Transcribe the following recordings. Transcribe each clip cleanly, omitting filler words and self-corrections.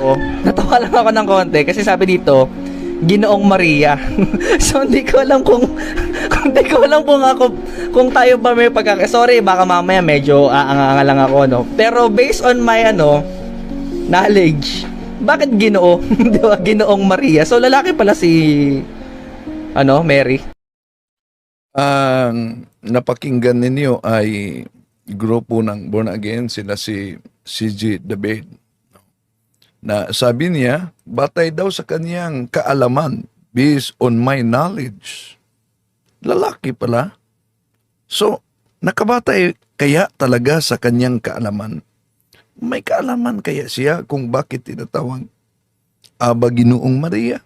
Oh, natawa lang ako ng konti kasi sabi dito, Ginoong Maria. So hindi ko alam hindi ko alam kung tayo ba may sorry, baka mamaya medyo aanga lang ako, no. Pero based on my knowledge, bakit Ginoo? Di ba? Ginoong Maria. So lalaki pala si Mary. Ang napakinggan ninyo ay grupo ng born again, sila si C.G. David. Na sabi niya, batay daw sa kanyang kaalaman based on my knowledge. Lalaki pala. So, nakabatay kaya talaga sa kanyang kaalaman. May kaalaman kaya siya kung bakit tinatawag Aba Ginoong Maria.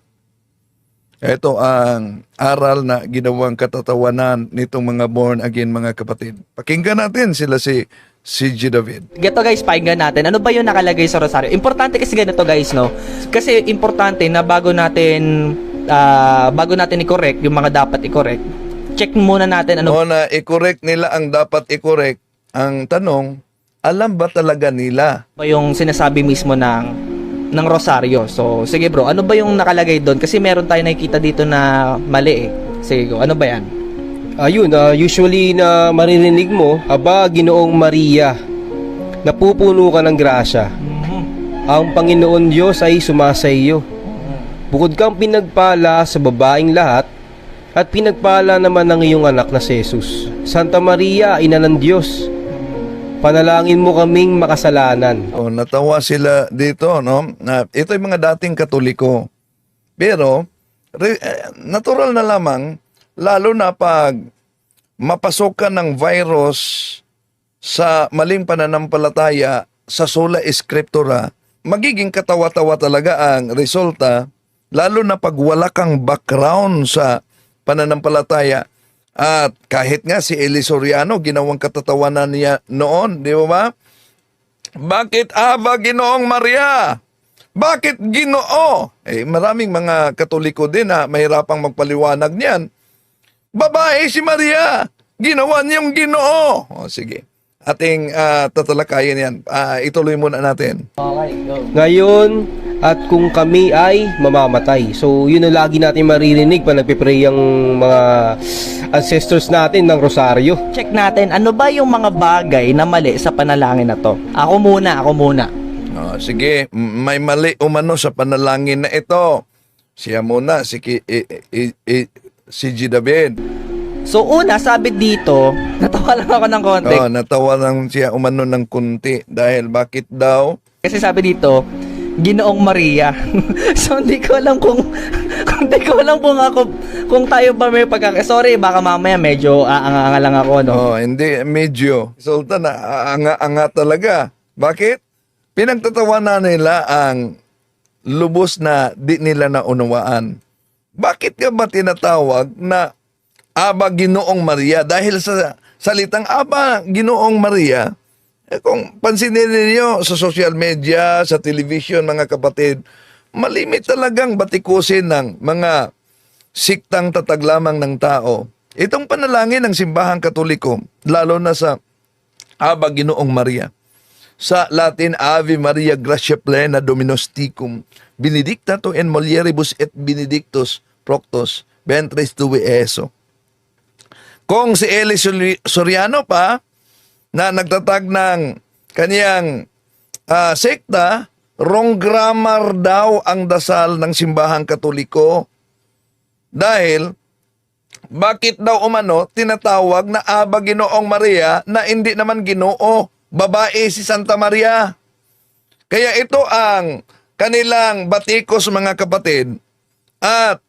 Ito ang aral na ginawang katatawanan nitong mga born again mga kapatid. Pakinggan natin sila si C.G. David. Ganito guys, pakinggan natin. Ano ba yung nakalagay sa rosaryo? Importante kasi ganito guys, no? Kasi importante na bago natin i-correct yung mga dapat i-correct, check muna natin ano. O na i-correct nila ang dapat i-correct. Ang tanong, alam ba talaga nila? Ba yung sinasabi mismo ng rosaryo. So, sige bro, ano ba yung nakalagay doon? Kasi meron tayo nakikita dito na mali eh. Sige, go. Ano ba yan? Ayun, usually na maririnig mo, Aba, Ginoong Maria, napupuno ka ng grasya. Ang Panginoon Diyos ay sumasa iyo. Bukod kang pinagpala sa babaeng lahat, at pinagpala naman ng iyong anak na si Jesus. Santa Maria, Ina ng Diyos, panalangin mo kaming makasalanan. O, natawa sila dito, no? Ito yung mga dating Katoliko. Pero, natural na lamang, lalo na pag mapasok ka ng virus sa maling pananampalataya sa sola scriptura, magiging katawa-tawa talaga ang resulta, lalo na pag wala kang background sa pananampalataya. At kahit nga si Eli Soriano, ginawang katatawanan niya noon, di ba? Bakit Aba Ginoong Maria? Bakit Ginoo? Maraming mga Katoliko din na mahirapang magpaliwanag niyan. Babae si Maria, ginawa niyang Ginoo. O sige, ating tatalakayin yan. Ituloy muna natin. Okay, go. Ngayon, at kung kami ay mamamatay. So, yun ang lagi natin maririnig pa nagpipray ang mga ancestors natin ng rosaryo. Check natin, ano ba yung mga bagay na mali sa panalangin na to? Ako muna. Sige, may mali umano sa panalangin na ito. Siya muna, si G. David. So una, sabi dito, natawa lang ako ng konti. Natawa lang siya umano ng kunti. Dahil bakit daw? Kasi sabi dito, Ginoong Maria. So hindi ko alam hindi ko alam kung tayo ba may sorry, baka mamaya medyo aanga lang ako, no. Hindi, medyo. Sultan, anga talaga. Bakit? Pinagtatawanan nila ang lubos na di nila naunawaan. Bakit ka ba tinatawag na Aba Ginoong Maria? Dahil sa salitang Aba Ginoong Maria, kung pansinin niyo sa social media, sa television, mga kapatid, malimit talagang batikusin ng mga siktang tatag lamang ng tao. Itong panalangin ng simbahang Katoliko, lalo na sa Aba Ginoong Maria. Sa Latin, Ave Maria Gratia Plena Dominus Tecum, benedicta tu in mulieribus et benedictus fructus ventris tui, Iesus. Kung si Eli Soriano pa, na nagtatag ng kaniyang sekta, wrong grammar daw ang dasal ng simbahang Katoliko. Dahil, bakit daw umano tinatawag na Aba Ginoong Maria na hindi naman Ginoo, babae si Santa Maria? Kaya ito ang kanilang batikos mga kapatid, at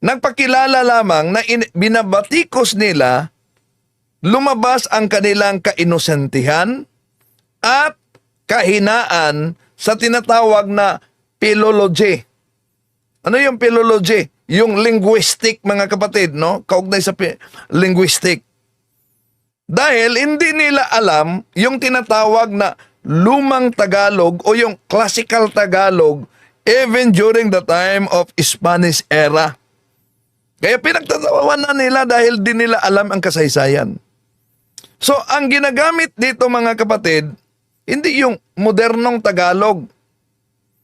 nagpakilala lamang na binabatikos nila, lumabas ang kanilang kainosentihan at kahinaan sa tinatawag na philology. Ano yung philology? Yung linguistic mga kapatid, no? Kaugnay sa linguistic. Dahil hindi nila alam yung tinatawag na lumang Tagalog o yung classical Tagalog even during the time of Spanish era. Kaya pinagtatawanan nila dahil di nila alam ang kasaysayan. So, ang ginagamit dito mga kapatid, hindi yung modernong Tagalog.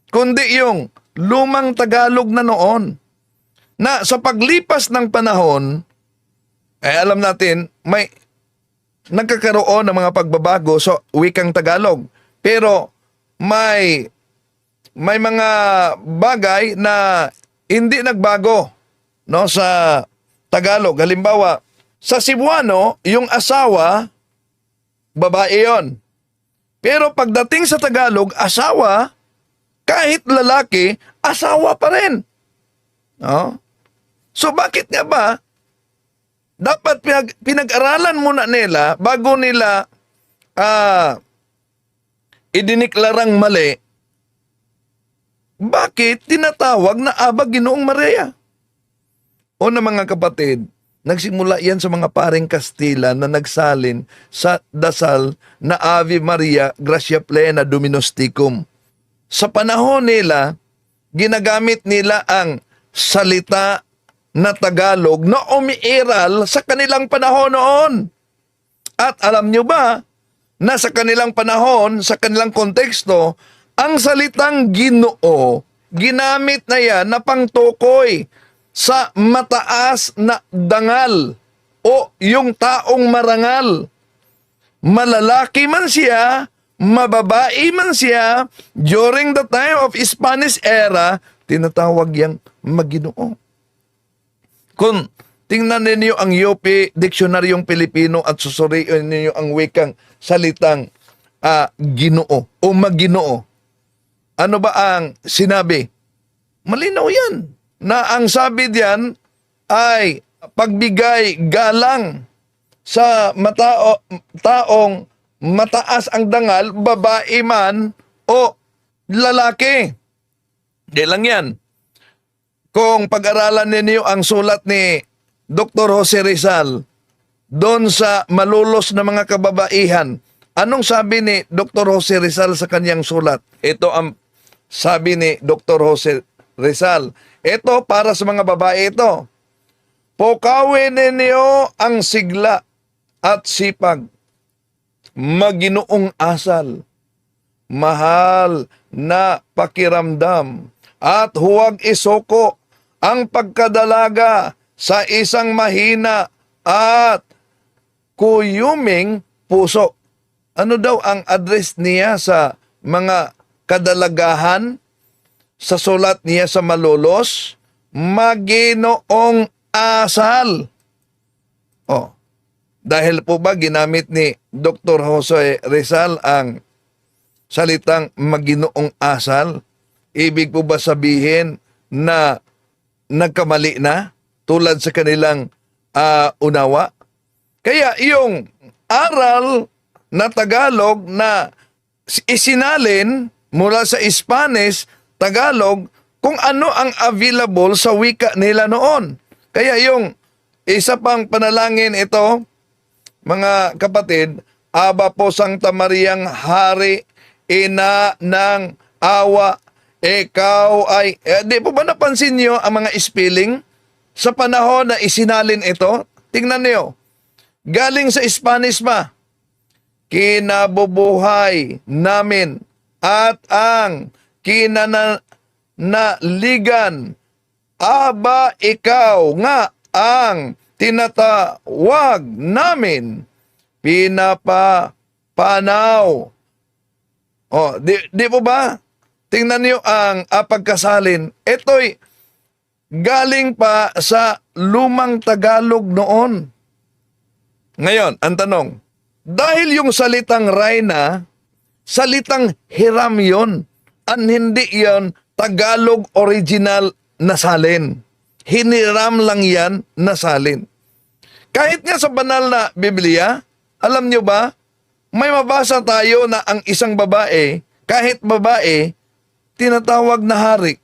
kundi yung lumang Tagalog na noon. Na sa paglipas ng panahon, alam natin, may nagkakaroon ng mga pagbabago sa wikang Tagalog. Pero may mga bagay na hindi nagbago, no, sa Tagalog. Halimbawa, sa Cebuano, yung asawa, babae yon. Pero pagdating sa Tagalog, asawa, kahit lalaki, asawa pa rin. No? So bakit nga ba dapat pinag-aralan muna nila bago nila idiniklarang mali? Bakit tinatawag na Aba Ginoong Maria? O na mga kapatid, nagsimula yan sa mga paring Kastila na nagsalin sa dasal na Ave Maria Gracia Plena Dominus Tecum. Sa panahon nila, ginagamit nila ang salita na Tagalog na umiiral sa kanilang panahon noon. At alam nyo ba na sa kanilang panahon, sa kanilang konteksto, ang salitang Ginoo, ginamit na yan na pangtukoy sa mataas na dangal o yung taong marangal. Malalaki man siya, mababae man siya, during the time of Spanish era, tinatawag yang Maginoo. Kung tingnan ninyo ang UP Diksionaryong Pilipino at susuriin ninyo ang wikang salitang Ginoo o Maginoo, ano ba ang sinabi? Malinaw yan. Na ang sabi diyan ay pagbigay galang sa taong mataas ang dangal, babae man o lalaki. Di lang yan. Kung pag-aralan ninyo ang sulat ni Dr. Jose Rizal doon sa malulos na mga kababaihan, anong sabi ni Dr. Jose Rizal sa kanyang sulat? Ito ang sabi ni Dr. Jose Rizal. Ito para sa mga babae ito. Pukawin ninyo ang sigla at sipag, maginoong asal, mahal na pakiramdam, at huwag isoko ang pagkadalaga sa isang mahina at kuyuming puso. Ano daw ang address niya sa mga kadalagahan? Sa sulat niya sa malulos, maginoong asal. Oh, dahil po ba ginamit ni Dr. Jose Rizal ang salitang maginoong asal? Ibig po ba sabihin na nagkamali na tulad sa kanilang unawa? Kaya yung aral na Tagalog na isinalin mula sa Spanish, Tagalog, kung ano ang available sa wika nila noon. Kaya yung isa pang panalangin ito, mga kapatid, Aba po Santa Mariang Hari, Ina ng Awa, ikaw ay... di po ba napansin nyo ang mga spelling? Sa panahon na isinalin ito, tingnan niyo, galing sa Spanish ba? Kinabubuhay namin at ang kinanaligan. Aba, ikaw nga ang tinatawag namin. Pinapapanaw. Oh, di po ba? Tingnan niyo ang pagkasalin. Ito'y galing pa sa lumang Tagalog noon. Ngayon, ang tanong, dahil yung salitang Rayna, salitang hiram yun. Hindi yon Tagalog original na salin. Hiniram lang yan na salin. Kahit nga sa banal na Biblia, alam nyo ba, may mabasa tayo na ang isang babae, kahit babae, tinatawag na hari.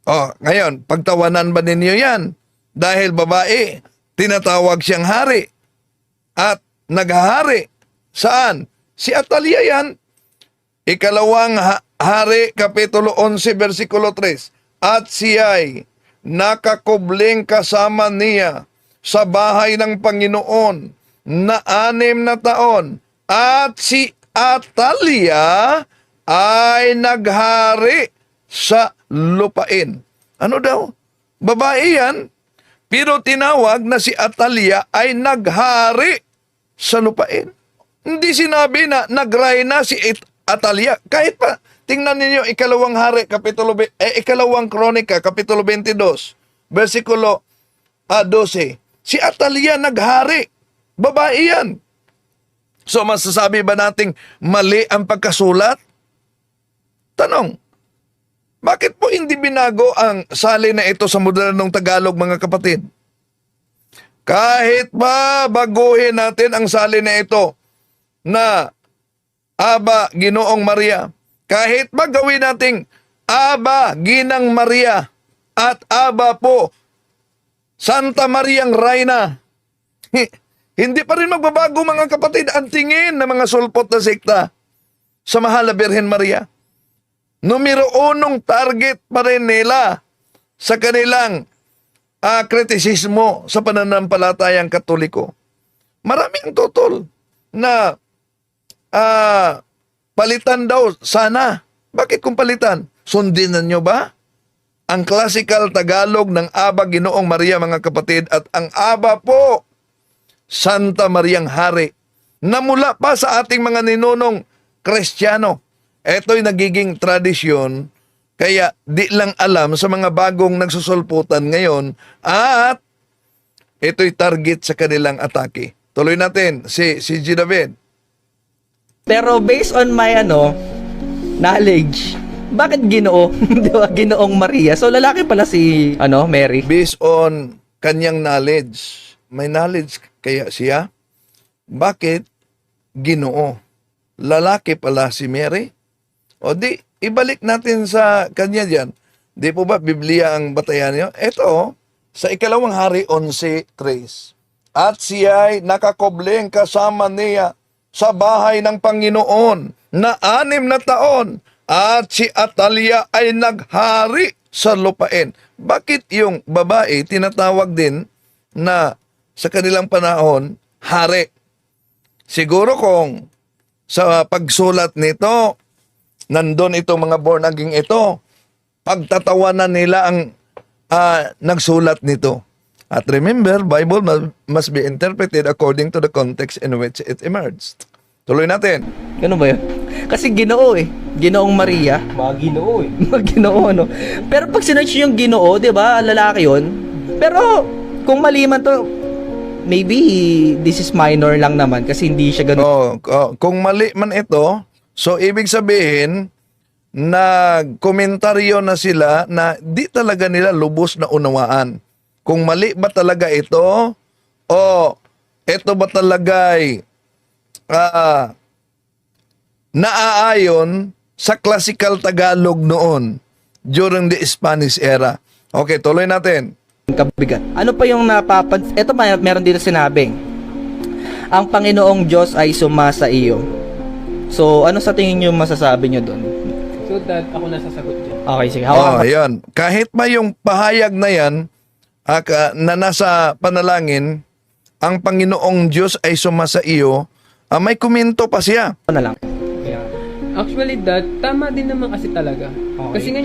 Oh, ngayon, pagtawanan ba ninyo yan? Dahil babae, tinatawag siyang hari. At naghahari. Saan? Si Atalia yan. Ikalawang Hari, Kapitulo 11, versikulo 3. At siya'y nakakubling kasama niya sa bahay ng Panginoon na 6 na taon. At si Atalia ay naghari sa lupain. Ano daw? Babae yan, pero tinawag na si Atalia ay naghari sa lupain. Hindi sinabi na nagrayna si Atalia. Kahit pa, tingnan ninyo, ikalawang kronika, kapitulo 22, versikulo 12. Si Atalia naghari. Babae yan. So masasabi ba nating mali ang pagkasulat? Tanong, bakit po hindi binago ang salin na ito sa modernong Tagalog, mga kapatid? Kahit ba baguhin natin ang salin na ito na Aba Ginoong Maria, kahit ba gawin nating Aba Ginang Maria at Aba po Santa Mariang Reyna, hindi pa rin magbabago, mga kapatid, ang tingin ng mga sulpot na sekta sa Mahal na Birhen Maria. Numero 1 target pa rin nila sa kanilang kritisismo sa pananampalatayang Katoliko. Maraming tutol na palitan daw sana. Bakit kung palitan? Sundinan nyo ba ang classical Tagalog ng Aba Ginoong Maria, mga kapatid, at ang Aba po Santa Mariang Hari na mula pa sa ating mga ninunong Kristiyano. Ito'y nagiging tradisyon, kaya di lang alam sa mga bagong nagsusulputan ngayon, at ito'y target sa kanilang atake. Tuloy natin, si G. David. Pero based on my knowledge, bakit Ginoo? Di ba? Ginoong Maria. So lalaki pala si Mary. Based on kanyang knowledge, may knowledge kaya siya? Bakit Ginoo? Lalaki pala si Mary? O di, ibalik natin sa kanya dyan. Di po ba Biblia ang batayan niyo? Ito, sa ikalawang hari 11:3. At siya'y nakakobling kasama niya sa bahay ng Panginoon na 6 na taon. At si Atalia ay naghari sa lupain. Bakit yung babae tinatawag din na sa kanilang panahon, hari? Siguro kung sa pagsulat nito, nandun itong mga born again ito, pagtatawanan nila ang nagsulat nito. At remember, Bible must be interpreted according to the context in which it emerged. Tuloy natin. Ganun ba yun? Kasi Ginoo Ginoong Maria. Mga Ginoo eh. Ginoo, Pero pag sinearch yung Ginoo, di ba, lalaki yun. Pero kung mali man to, maybe this is minor lang naman kasi hindi siya ganun. Kung mali man ito, so ibig sabihin, nagkomentaryo na sila na di talaga nila lubos na unawaan. Kung mali ba talaga ito, o ito ba talaga'y naaayon sa classical Tagalog noon during the Spanish era. Okay, tuloy natin. Kabigat. Ano pa yung ito meron dito sinabing, ang Panginoong Diyos ay sumasa iyo. So, ano sa tingin nyo masasabi nyo doon? So that ako nasasagot dyan. Okay, sige. Ayan. Kahit pa yung pahayag na yan, na nasa panalangin, ang Panginoong Diyos ay sumasa iyo, may komento pa siya. Ano na lang. Yeah. Actually, Dad, tama din naman kasi talaga. Okay. Kasi nga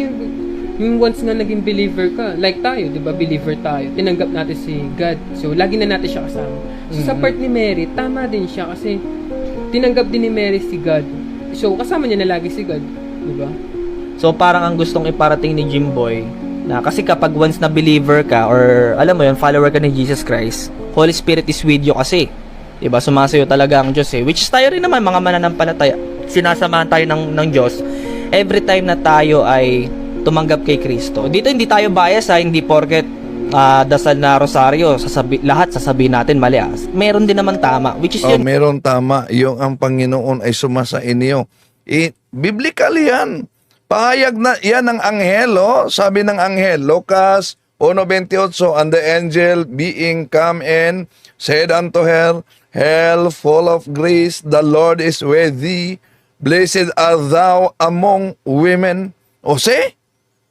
yung once nga naging believer ka, like tayo, di ba, believer tayo, tinanggap natin si God. So, lagi na natin siya kasama. So, sa part ni Mary, tama din siya kasi tinanggap din ni Mary si God. So, kasama niya na lagi si God. Di ba? So, parang ang gustong iparating ni Jimboy, na kasi kapag once na believer ka, or alam mo yun, follower ka ni Jesus Christ, Holy Spirit is with you kasi. Diba? Sumasayo talaga ang Diyos eh. Which is tayo rin naman, mga mananampalataya. Sinasamahan tayo ng Diyos every time na tayo ay tumanggap kay Kristo. Dito hindi tayo bias hindi porket dasal na rosaryo, lahat sasabihin natin mali. Meron din naman tama, which is yun. Meron tama, yung ang Panginoon ay sumasa inyo. Biblical yan. Pahayag na yan ng anghel, sabi ng anghel, Lucas 1:28, and the angel being come in, said unto her, Hail, full of grace, the Lord is with thee. Blessed art thou among women. O see?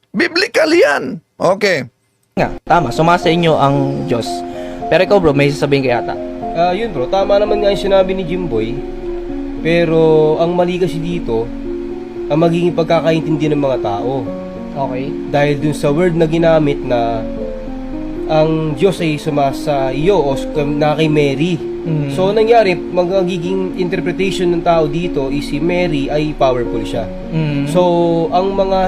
Biblical yan. Okay. Nga, tama, sumasa inyo ang Diyos. Pero ikaw bro, may sasabihin kaya ata. Yun bro, tama naman nga yung sinabi ni Jimboy. Pero ang mali kasi dito, ang magiging pagkakaintindi ng mga tao. Okay. Dahil dun sa word na ginamit na ang Diyos ay sumasa iyo o na kay Mary. So, nangyari, magiging interpretation ng tao dito is si Mary ay powerful siya. So, ang mga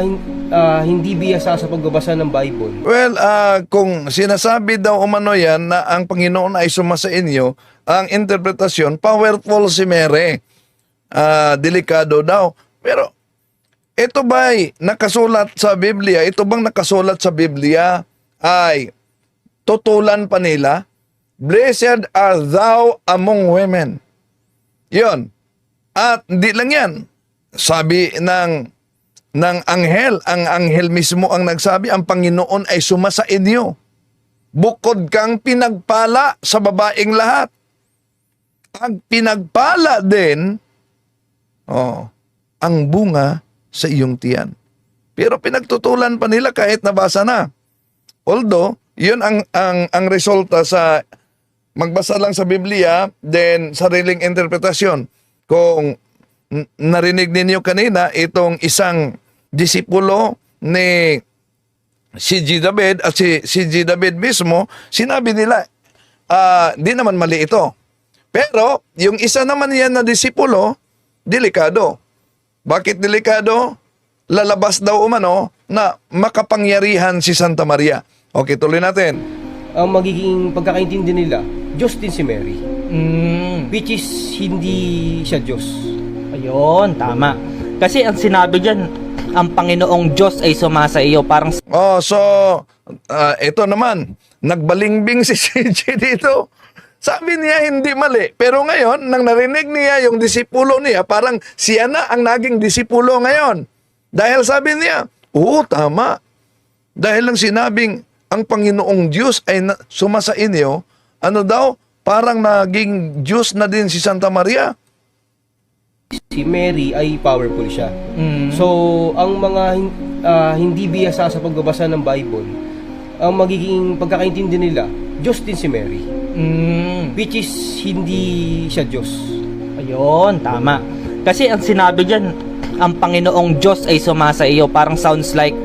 hindi biyasa sa pagbabasa ng Bible, Well, kung sinasabi daw umano yan na ang Panginoon ay sumasa inyo, ang interpretasyon, powerful si Mary. Delikado daw. Pero, ito ba'y nakasulat sa Biblia? Ito bang nakasulat sa Biblia ay tutulan pa nila? Blessed are thou among women. Yon. At hindi lang yan. Sabi ng anghel, ang anghel mismo ang nagsabi, ang Panginoon ay sumasa inyo. Bukod kang pinagpala sa babaeng lahat. Ang pinagpala din, ang bunga sa iyong tiyan. Pero pinagtutulan pa nila kahit nabasa na. Although, yun ang resulta sa magbasa lang sa Biblia, then sariling interpretasyon. Kung narinig ninyo kanina, itong isang disipulo ni si G. David at si G. David mismo, sinabi nila, di naman mali ito. Pero, yung isa naman yan na disipulo, delikado. Bakit delikado? Lalabas daw umano na makapangyarihan si Santa Maria. Okay, tuloy natin. ang magiging pagkakaintindi nila, Diyos din si Mary. Which is hindi siya Diyos. Ayun, tama. Kasi ang sinabi dyan, ang Panginoong Diyos ay sumasa iyo. Parang Ito naman, nagbalingbing si CJ dito. Sabi niya hindi mali. Pero ngayon, nang narinig niya yung disipulo niya, parang siya na ang naging disipulo ngayon. Dahil sabi niya, oo, tama. Dahil lang sinabing, ang Panginoong Diyos ay sumasa inyo, ano daw, parang naging Diyos na din si Santa Maria. Si Mary ay powerful siya. So, ang mga hindi biyasa sa pagbabasa ng Bible, ang magiging pagkakaintindi nila, Diyos din si Mary. Which is hindi siya Diyos. ayun, tama. Kasi ang sinabi dyan, ang Panginoong Diyos ay sumasa iyo. Parang sounds like,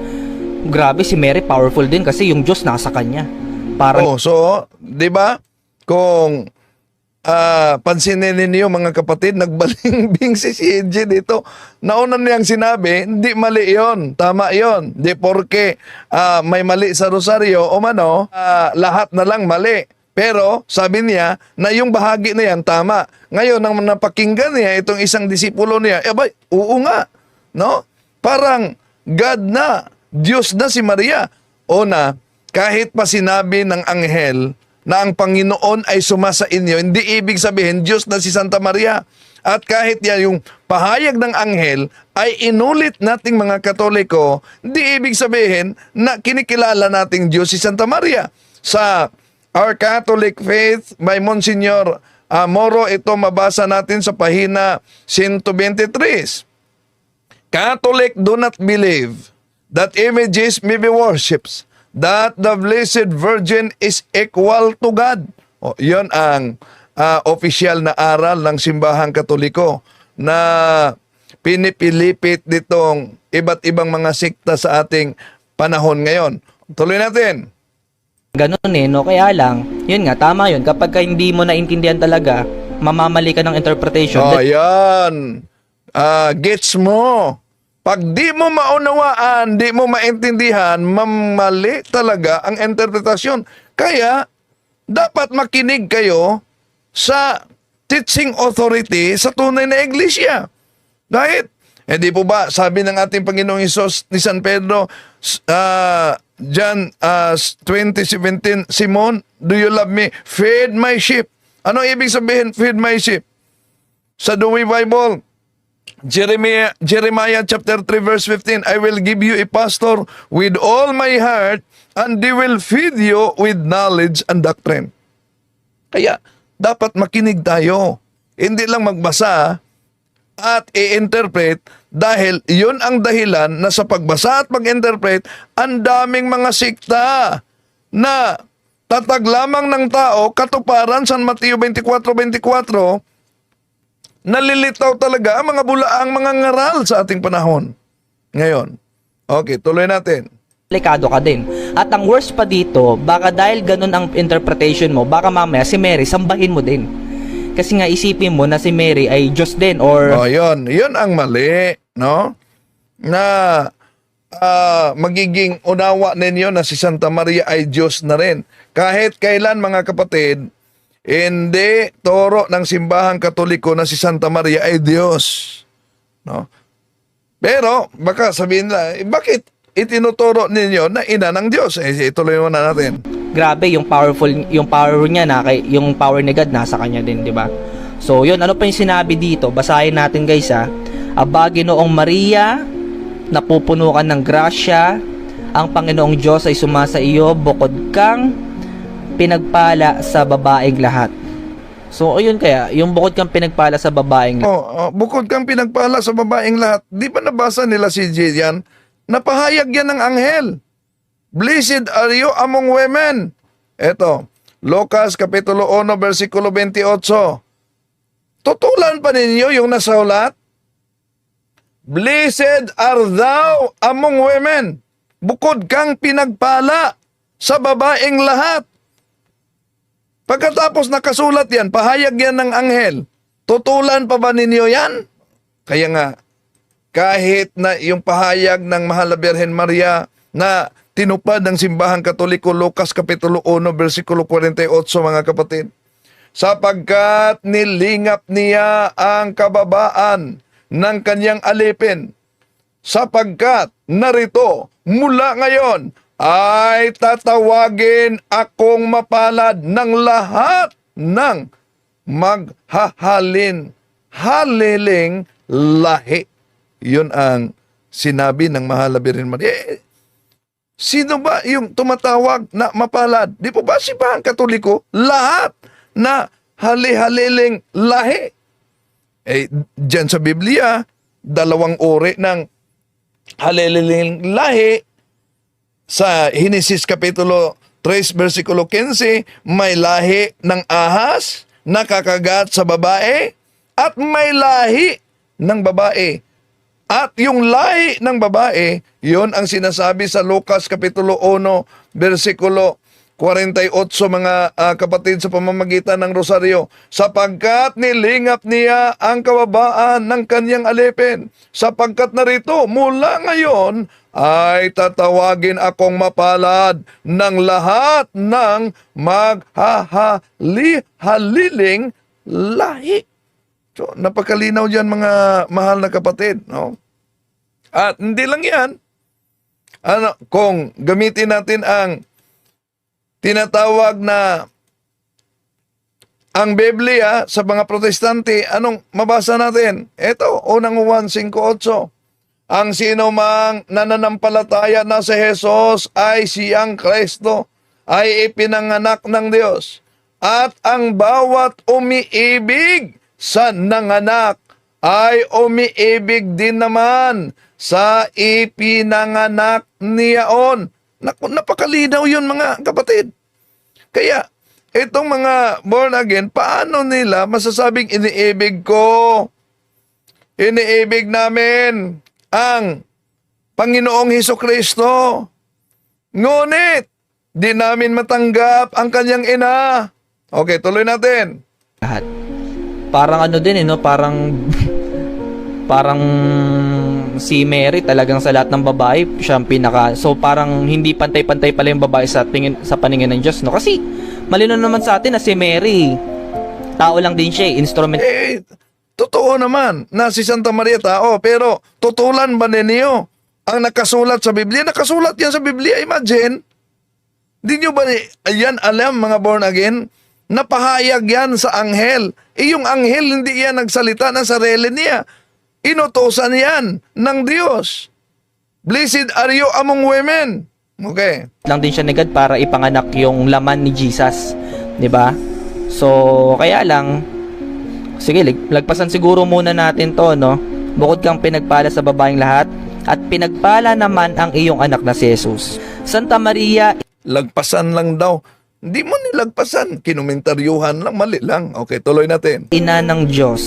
grabe, si Mary powerful din kasi yung Diyos nasa kanya. Parang, So, di ba? Kung pansinin ninyo mga kapatid, nagbalingbing si CJ dito. Nauna niyang sinabi, hindi mali yon, tama yon. Di porke may mali sa rosaryo o mano, lahat na lang mali. Pero sabi niya na yung bahagi na yan tama. Ngayon, nang napakinggan niya itong isang disipulo niya, oo nga, no? Parang God na, Diyos na si Maria. O na, kahit pa sinabi ng anghel na ang Panginoon ay sumasa inyo, hindi ibig sabihin Diyos na si Santa Maria. At kahit yan yung pahayag ng anghel ay inulit nating mga Katoliko, hindi ibig sabihin na kinikilala nating Diyos si Santa Maria. Sa Our Catholic Faith by Monsignor Moro, ito mabasa natin sa pahina 123. Catholic do not believe that images may be worshipped, that the Blessed Virgin is equal to God. Yon ang official na aral ng Simbahang Katoliko na pinipilipit ditong iba't ibang mga sikta sa ating panahon ngayon. Tuloy natin. ganun no? Kaya lang, yun nga, tama yun. Kapag ka hindi mo naintindihan talaga, mamamali ka ng interpretation. Yan. Gets mo. Pag di mo maunawaan, di mo maintindihan, mamali talaga ang interpretasyon. Kaya, dapat makinig kayo sa teaching authority sa tunay na iglesia. Dahil, di po ba, sabi ng ating Panginoong Hesus ni San Pedro, John 20:17, Simon, do you love me? Feed my sheep. Ano ibig sabihin, feed my sheep? Sa Dewey Bible, Jeremiah chapter 3 verse 15, I will give you a pastor with all my heart, and they will feed you with knowledge and doctrine. Kaya, dapat makinig tayo. Hindi lang magbasa at i-interpret, dahil yun ang dahilan na sa pagbasa at mag-interpret, ang daming mga sikta na tatag lamang ng tao, katuparan San Mateo 24:24, nalilitaw talaga ang mga bulaang mga ngaral sa ating panahon. Ngayon, okay, tuloy natin. Delikado ka din. At ang worst pa dito, baka dahil ganun ang interpretation mo, baka mamaya si Mary sambahin mo din. Kasi nga isipin mo na si Mary ay Diyos din or Oh, yun ang mali, no? Na magiging unawa ninyo na si Santa Maria ay Diyos na rin. Kahit kailan, mga kapatid, hindi turo ng simbahang Katoliko na si Santa Maria ay Diyos. No? Pero, baka sabihin nila, bakit itinuturo ninyo na ina ng Diyos? Ituloy muna natin. grabe yung power niya na yung power ni God nasa kanya din, 'di ba? So, yun, ano pa yung sinabi dito? Basahin natin, guys, ha. Aba, Ginoong Maria, napupuno ka ng grasya, ang Panginoong Diyos ay sumasa iyo, bukod kang pinagpala sa babaeng lahat. So, ayun kaya, yung bukod kang pinagpala sa babaeng lahat. Bukod kang pinagpala sa babaeng lahat, di ba nabasa nila si Gian? Napahayag yan ng anghel. Blessed are you among women. Eto, Lucas Kapitulo 1, versikulo 28. Tutulan pa ninyo yung nasaulat? Blessed are thou among women. Bukod kang pinagpala sa babaeng lahat. Pagkatapos nakasulat yan, pahayag yan ng anghel. Tutulan pa ba ninyo yan? Kaya nga, kahit na yung pahayag ng Mahal na Birhen Maria na tinupad ng Simbahang Katoliko, Lucas Kapitulo 1, versikulo 48, mga kapatid. Sapagkat nilingap niya ang kababaan ng kanyang alipin. Sapagkat narito, mula ngayon, ay tatawagin akong mapalad ng lahat ng haliling lahi. Yun ang sinabi ng Mahal na Birhen Maria. Sino ba yung tumatawag na mapalad? Di po ba Simbahang Katoliko? Lahat na haliling lahi. Diyan sa Biblia, 2 uri ng haliling lahi. Sa Henesis Kapitulo 3, versikulo 15, may lahi ng ahas na kakagat sa babae at may lahi ng babae. At yung lahi ng babae, yun ang sinasabi sa Lucas Kapitulo 1, versikulo 48, mga kapatid, sa pamamagitan ng rosaryo. Sapagkat nilingap niya ang kababaan ng kanyang alipin. Sapagkat narito, mula ngayon, ay tatawagin akong mapalad ng lahat ng haliling lahi. So, napakalinaw dyan, mga mahal na kapatid, no? At hindi lang yan. Kung gamitin natin ang tinatawag na ang Biblia sa mga protestante, anong mabasa natin? Ito, unang Juan 5:8. Ang sino mang nananampalataya na si Jesus ay siyang Kristo, ay ipinanganak ng Diyos. At ang bawat umiibig sa nanganak ay umiibig din naman sa ipinanganak niyaon. Napakalinaw yun, mga kapatid. Kaya, itong mga born again, paano nila masasabing iniibig ko? Iniibig namin ang Panginoong Hesukristo. Ngunit, di namin matanggap ang kanyang ina. Okay, tuloy natin. Lahat. Parang ano din, no? Parang si Mary talagang sa lahat ng babae siya ang pinaka, so parang hindi pantay-pantay pala yung babae sa paningin ng Diyos, no? Kasi malino naman sa atin na si Mary tao lang din siya, instrument. Totoo naman na si Santa Maria tao, pero tutulan ba ninyo ang nakasulat sa Biblia? Nakasulat yan sa Biblia, imagine. Di nyo ba yan alam, mga born again? Napahayag yan sa anghel. Yung anghel hindi yan nagsalita ng sarili niya. Inutosan yan ng Diyos. Blessed are you among women. Okay. Lang din siya ni God para ipanganak yung laman ni Jesus, 'di ba? So, kaya lang, sige, lagpasan siguro muna natin to, no? Bukod kang pinagpala sa babaeng lahat, at pinagpala naman ang iyong anak na si Jesus. Santa Maria, Lagpasan lang daw. Hindi mo nilagpasan. Kinomentaryuhan lang, mali lang. Okay, tuloy natin. ina ng Diyos,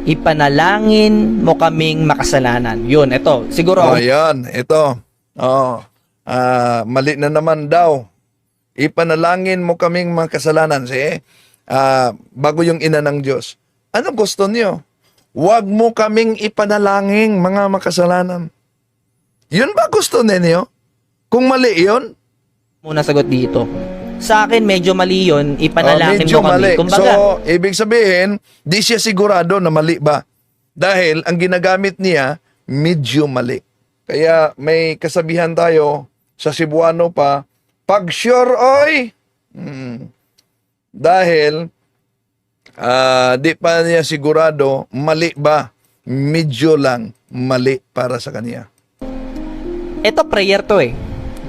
ipanalangin mo kaming makasalanan. Yun, ito. Siguro, Ayan, ito. Oh, mali na naman daw. Ipanalangin mo kaming mga kasalanan. Bago yung ina ng Diyos. Ano gusto niyo? Huwag mo kaming ipanalangin mga makasalanan. Yun ba gusto ninyo? Kung mali yun, muna sagot dito. Sa akin, medyo mali yun. Ipanalangin medyo mo kami. mali. Kumbaga, So, ibig sabihin, di siya sigurado na mali ba? Dahil ang ginagamit niya, medyo mali. Kaya may kasabihan tayo sa Cebuano pa, pag sure oy, dahil di pa niya sigurado, mali ba? Medyo lang mali para sa kanya. ito prayer to eh.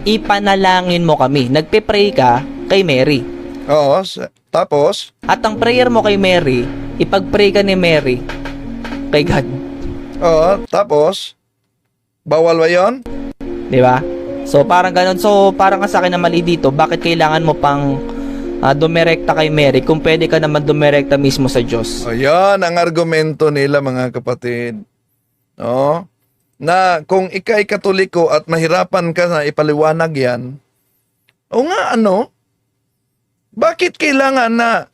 Ipanalangin mo kami. Nagpe-pray ka kay Mary. Oo, tapos, At ang prayer mo kay Mary, ipag-pray ka ni Mary kay God. tapos, bawal ba yun? Di ba? So, parang ganun. So, parang sa akin na mali dito, bakit kailangan mo pang dumirekta kay Mary kung pwede ka naman dumirekta mismo sa Diyos? O yan ang argumento nila mga kapatid. No? Na kung ikay katoliko at mahirapan ka na ipaliwanag yan, o nga ano, bakit kailangan na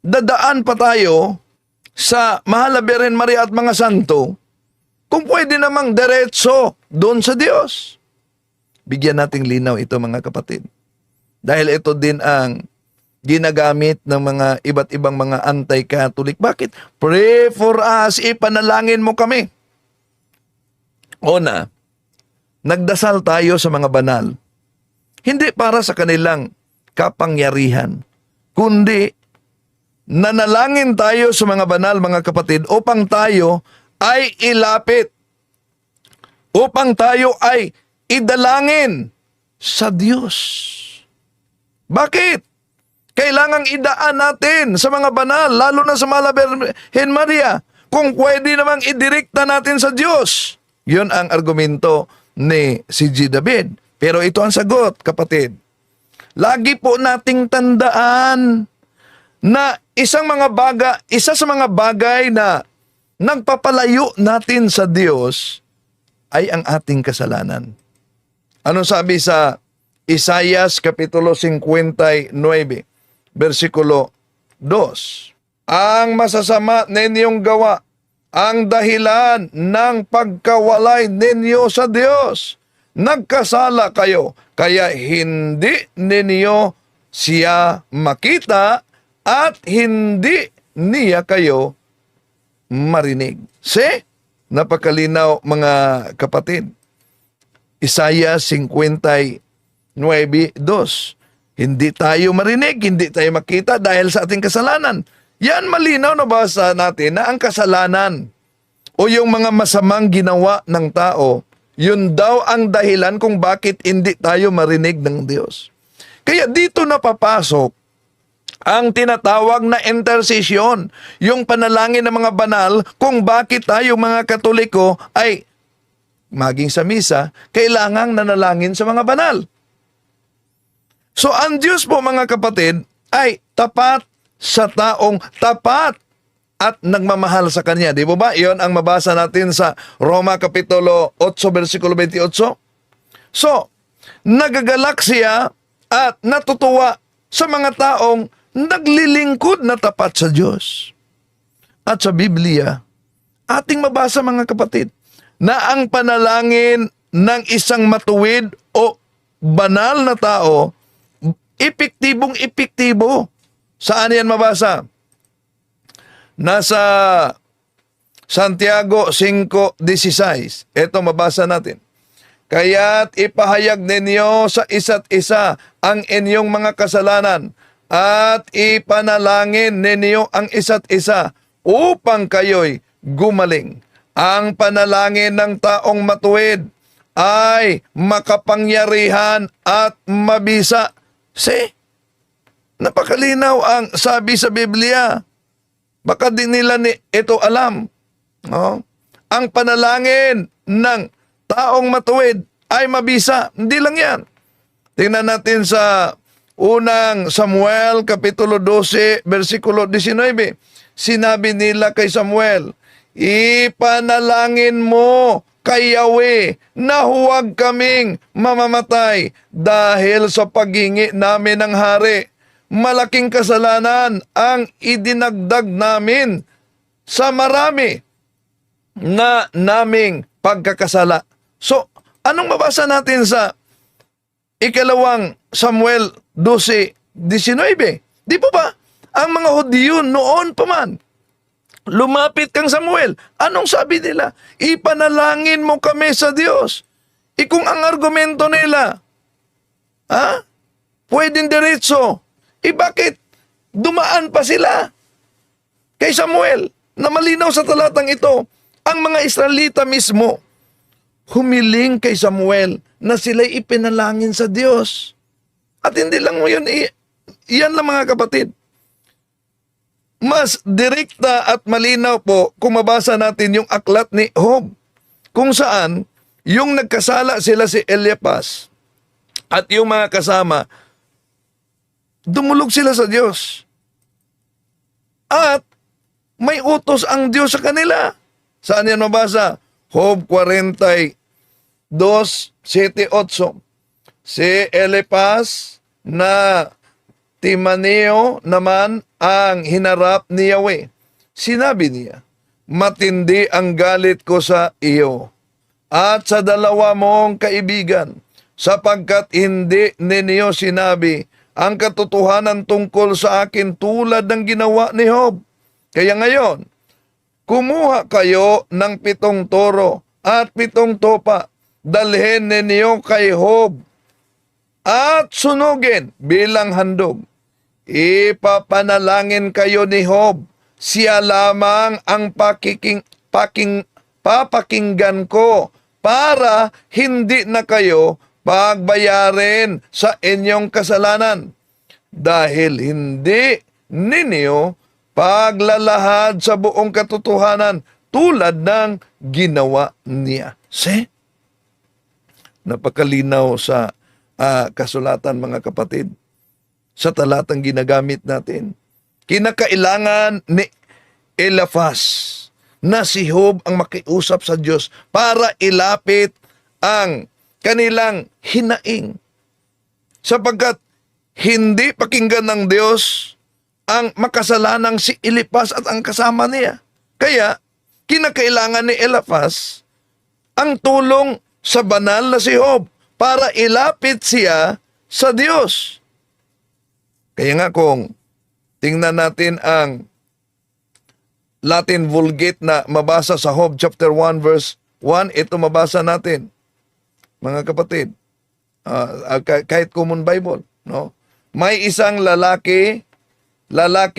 dadaan pa tayo sa Mahal na Birhen Maria at mga santo kung pwede namang diretso doon sa Diyos? Bigyan nating linaw ito mga kapatid. Dahil ito din ang ginagamit ng mga iba't ibang mga anti-Catholic. Bakit? Pray for us, ipanalangin mo kami. Una, nagdasal tayo sa mga banal. Hindi para sa kanilang kapangyarihan, kundi nanalangin tayo sa mga banal, mga kapatid, upang tayo ay ilapit, upang tayo ay idalangin sa Diyos. Bakit? Kailangang idaan natin sa mga banal, lalo na sa Mahal na Birhen Maria, kung pwede namang idirekta natin sa Diyos. Yun ang argumento ni si G. David. Pero ito ang sagot, kapatid. Lagi po nating tandaan na isa sa mga bagay na nagpapalayo natin sa Diyos ay ang ating kasalanan. Ano sabi sa Isaias Kapitulo 59, versikulo 2? Ang masasama ninyong gawa, ang dahilan ng pagkawalay ninyo sa Diyos. Nagkasala kayo, kaya hindi ninyo siya makita at hindi niya kayo marinig. Napakalinaw mga kapatid. Isaiah 59:2. Hindi tayo marinig, hindi tayo makita dahil sa ating kasalanan. Yan malinaw na basa natin na ang kasalanan o yung mga masamang ginawa ng tao, yun daw ang dahilan kung bakit hindi tayo marinig ng Diyos. Kaya dito na papasok ang tinatawag na intercession, yung panalangin ng mga banal kung bakit tayo mga Katoliko ay maging sa misa, kailangang nanalangin sa mga banal. So ang Diyos po mga kapatid ay tapat sa taong tapat at nagmamahal sa Kanya. Di ba? Iyon ang mabasa natin sa Roma Kapitulo 8, versikulo 28. So, nagagalak siya at natutuwa sa mga taong naglilingkod na tapat sa Diyos. At sa Biblia, ating mabasa mga kapatid, na ang panalangin ng isang matuwid o banal na tao, epektibong-epektibo. Saan yan mabasa? Nasa Santiago 5:16. Ito mabasa natin. Kaya't ipahayag ninyo sa isa't isa ang inyong mga kasalanan at ipanalangin ninyo ang isa't isa upang kayo'y gumaling. Ang panalangin ng taong matuwid ay makapangyarihan at mabisa. Napakalinaw ang sabi sa Biblia. Baka di nila ito alam. Ang panalangin ng taong matuwid ay mabisa. Hindi lang yan. Tingnan natin sa unang Samuel, Kapitulo 12, versikulo 19. Sinabi nila kay Samuel, ipanalangin mo kay Yahweh na huwag kaming mamamatay dahil sa paghingi namin ng hari. Malaking kasalanan ang idinagdag namin sa marami na naming pagkakasala. So, anong mabasa natin sa ikalawang Samuel 12:19? Di po ba? Ang mga Hudyo noon pa man, lumapit kang Samuel. Anong sabi nila? Ipanalangin mo kami sa Diyos. Kung ang argumento nila, pwedeng diretso, bakit dumaan pa sila kay Samuel na malinaw sa talatang ito? Ang mga Israelita mismo humiling kay Samuel na sila'y ipinalangin sa Diyos. At hindi lang mo yun, iyan lang mga kapatid. Mas direkta at malinaw po kung mabasa natin yung aklat ni Job, kung saan yung nagkasala sila si Eliphaz at yung mga kasama, dumulog sila sa Diyos. At may utos ang Diyos sa kanila. Saan yan mabasa? Job 42:7-8. Si Eliphaz na Timaneo naman ang hinarap ni Yahweh. Sinabi niya, matindi ang galit ko sa iyo at sa dalawa mong kaibigan, sapagkat hindi ninyo sinabi ang katotohanan tungkol sa akin tulad ng ginawa ni Job. Kaya ngayon, kumuha kayo ng 7 toro at 7 topa, dalhin ninyo kay Job at sunugin bilang handog. Ipapanalangin kayo ni Job. Siya lamang ang papakinggan ko para hindi na kayo pagbayarin sa inyong kasalanan. Dahil hindi ninyo paglalahad sa buong katotohanan tulad ng ginawa niya. See? Napakalinaw sa kasulatan mga kapatid. Sa talatang ginagamit natin. Kinakailangan ni Eliphaz na si Job ang makiusap sa Diyos para ilapit ang kanilang hinaing. Sapagkat hindi pakinggan ng Diyos ang makasalanang si Eliphaz at ang kasama niya. Kaya, kinakailangan ni Eliphaz ang tulong sa banal na si Job para ilapit siya sa Diyos. Kaya nga kung tingnan natin ang Latin Vulgate na mabasa sa Job chapter 1 verse 1, ito mabasa natin. Mga kapatid, kahit common Bible, no? May isang lalaking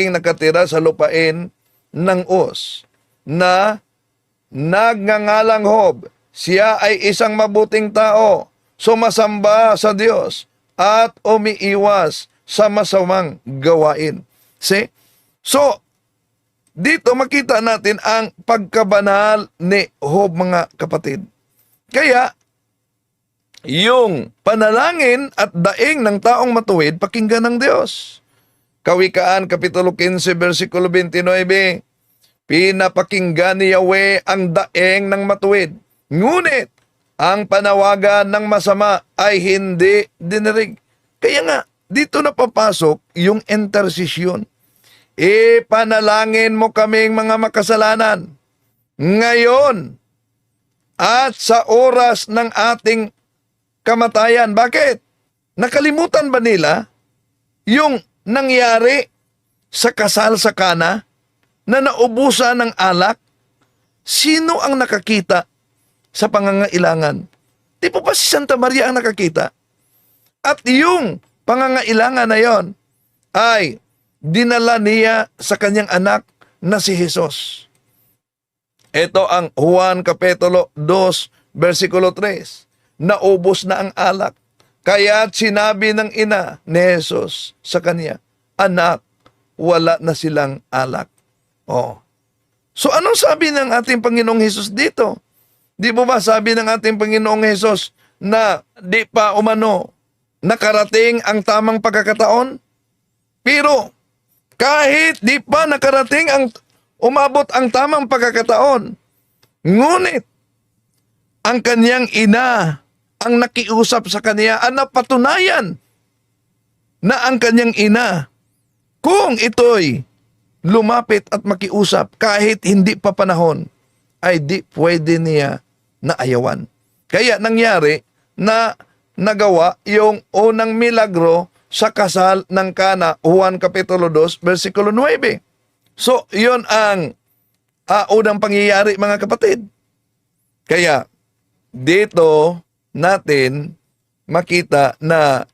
nakatira sa lupain ng Uz na nagngangalang Job. Siya ay isang mabuting tao, sumasamba sa Diyos at umiiwas sa masamang gawain. See? So, dito makita natin ang pagkabanal ni Job mga kapatid. Kaya, yung panalangin at daing ng taong matuwid, pakinggan ng Diyos. Kawikaan, Kapitulo 15, versikulo 29, pinapakinggan ni Yahweh ang daing ng matuwid. Ngunit, ang panawagan ng masama ay hindi dinirig. Kaya nga, dito na papasok yung intercession. Ipanalangin mo kaming mga makasalanan ngayon at sa oras ng ating kamatayan. Bakit? Nakalimutan ba nila yung nangyari sa kasal sa Kana na naubusan ng alak? Sino ang nakakita sa pangangailangan? Di po ba si Santa Maria ang nakakita? At yung pangangailangan na yon ay dinala niya sa kanyang anak na si Jesus. Ito ang Juan Kapitulo 2, versikulo 3. Naubos na ang alak. Kaya't sinabi ng ina ni Jesus sa kanya, anak, wala na silang alak. Oh. So anong sabi ng ating Panginoong Jesus dito? Di po ba sabi ng ating Panginoong Jesus na di pa umano nakarating ang tamang pagkakataon? Pero kahit di pa nakarating umabot ang tamang pagkakataon, Ngunit, ang kanyang ina ang nakiusap sa kanya, ang napatunayan na ang kanyang ina, kung ito'y lumapit at makiusap kahit hindi pa panahon, ay di pwede niya na ayawan. Kaya nangyari na nagawa yung unang milagro sa kasal ng Kana, Juan Kapitulo 2, versikulo 9. So, yun ang unang pangyayari, mga kapatid. Kaya, dito natin makita na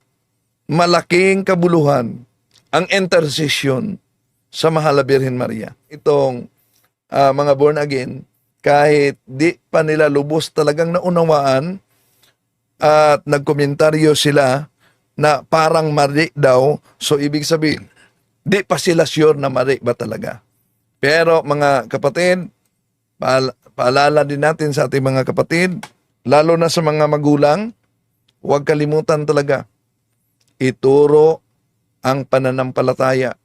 malaking kabuluhan ang intercession sa Mahal na Birhen Maria. Itong mga born again, kahit di pa nila lubos talagang naunawaan at nagkomentaryo sila na parang mari daw, so ibig sabihin, di pa sila sure na mari ba talaga. Pero mga kapatid, paalala din natin sa ating mga kapatid, lalo na sa mga magulang, huwag kalimutan talaga, ituro ang pananampalataya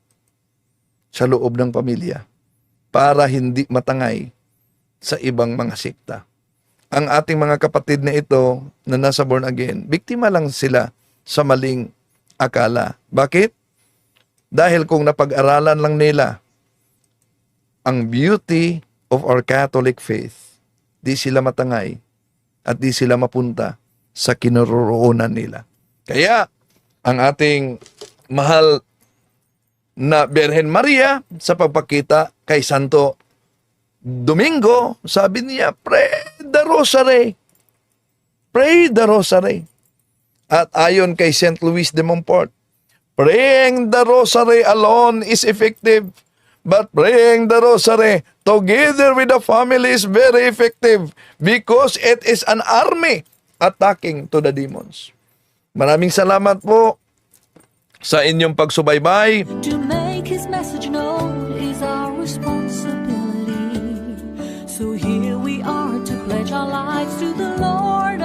sa loob ng pamilya para hindi matangay sa ibang mga sekta. Ang ating mga kapatid na ito na nasa born again, biktima lang sila sa maling akala. Bakit? Dahil kung napag-aralan lang nila ang beauty of our Catholic faith, di sila matangay at di sila mapunta sa kinaroroonan nila. Kaya, ang ating mahal na Birhen Maria sa pagpakita kay Santo Domingo, sabi niya, pray the rosary. Pray the rosary. At ayon kay St. Louis de Montfort, praying the rosary alone is effective, but praying the rosary together with the family is very effective because it is an army attacking to the demons. Maraming salamat po sa inyong pagsubaybay. To make his message known is our responsibility. So here we are to pledge our lives to the Lord